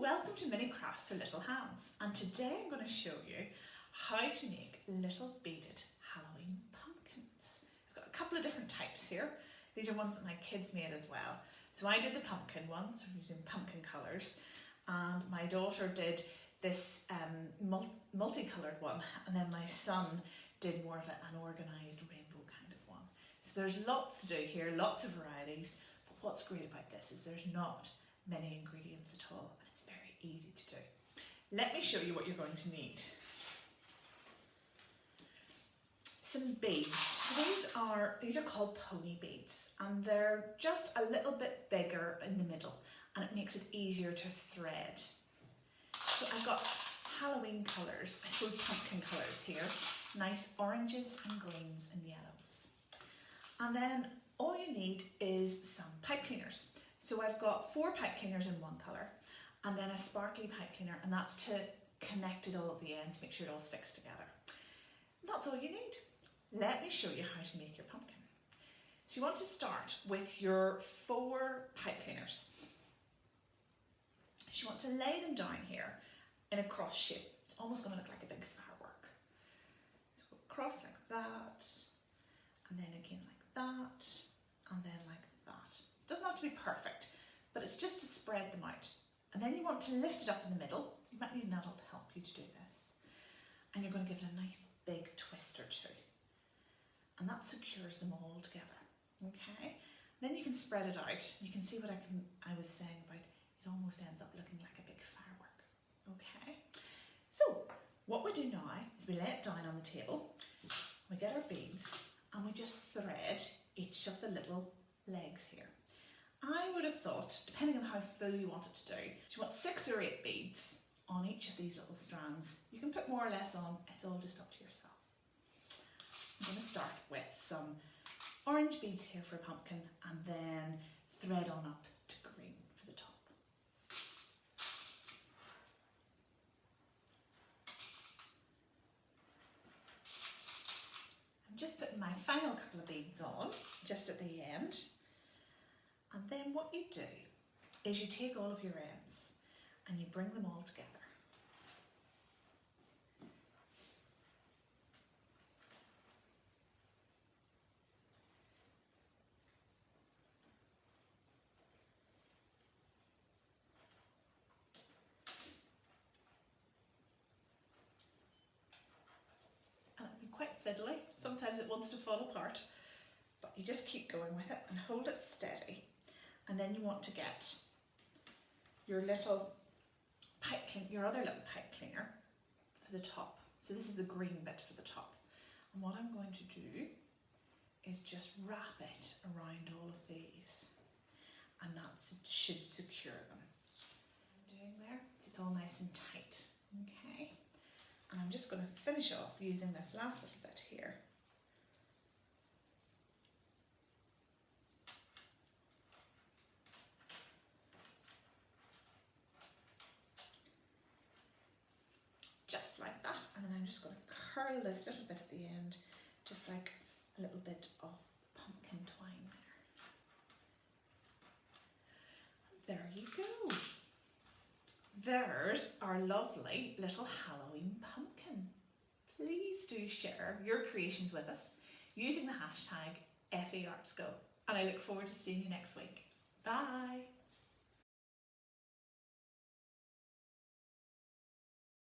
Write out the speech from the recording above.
welcome to Mini Crafts for Little Hands, and today I'm going to show you how to make little beaded Halloween pumpkins. I've got a couple of different types here. These are ones that my kids made as well. So I did the pumpkin ones, I'm using pumpkin colours, and my daughter did this multicoloured one, and then my son did more of an organised rainbow kind of one. So there's lots to do here, lots of varieties, but what's great about this is there's not many ingredients at all, and it's very easy to do. Let me show you what you're going to need. Some beads. So these are called pony beads, and they're just a little bit bigger in the middle, and it makes it easier to thread. So I've got Halloween colours, I suppose pumpkin colours here, nice oranges and greens and yellows. And then all you need is some pipe cleaners. So I've got 4 pipe cleaners in one colour, and then a sparkly pipe cleaner, and that's to connect it all at the end to make sure it all sticks together. And that's all you need. Let me show you how to make your pumpkin. So you want to start with your 4 pipe cleaners. So you want to lay them down here in a cross shape. It's almost going to look like a big firework. So go across like that, and then again like that, and then like that. It doesn't have to be perfect, but it's just to spread them out. And then you want to lift it up in the middle. You might need an adult to help you to do this. And you're going to give it a nice big twist or two. And that secures them all together. Okay? Then you can spread it out. You can see what I was saying about it almost ends up looking like a big firework. Okay? So, what we do now is we lay it down on the table, we get our beads, and we just thread each of the little legs here. I would have thought, depending on how full you want it to do, so you want 6 or 8 beads on each of these little strands. You can put more or less on, it's all just up to yourself. I'm going to start with some orange beads here for a pumpkin, and then thread on up to green for the top. I'm just putting my final couple of beads on, just at the end. And then what you do is you take all of your ends and you bring them all together. And it can be quite fiddly. Sometimes it wants to fall apart, but you just keep going with it and hold it steady. And then you want to get your little pipe cleaner, your other little pipe cleaner for the top. So this is the green bit for the top. And what I'm going to do is just wrap it around all of these, and that should secure them. I'm doing there, so it's all nice and tight. Okay, and I'm just going to finish off using this last little bit here. Just like that, and then I'm just going to curl this little bit at the end, just like a little bit of pumpkin twine there. And there you go. There's our lovely little Halloween pumpkin. Please do share your creations with us using the hashtag FAArtsGo, and I look forward to seeing you next week. Bye!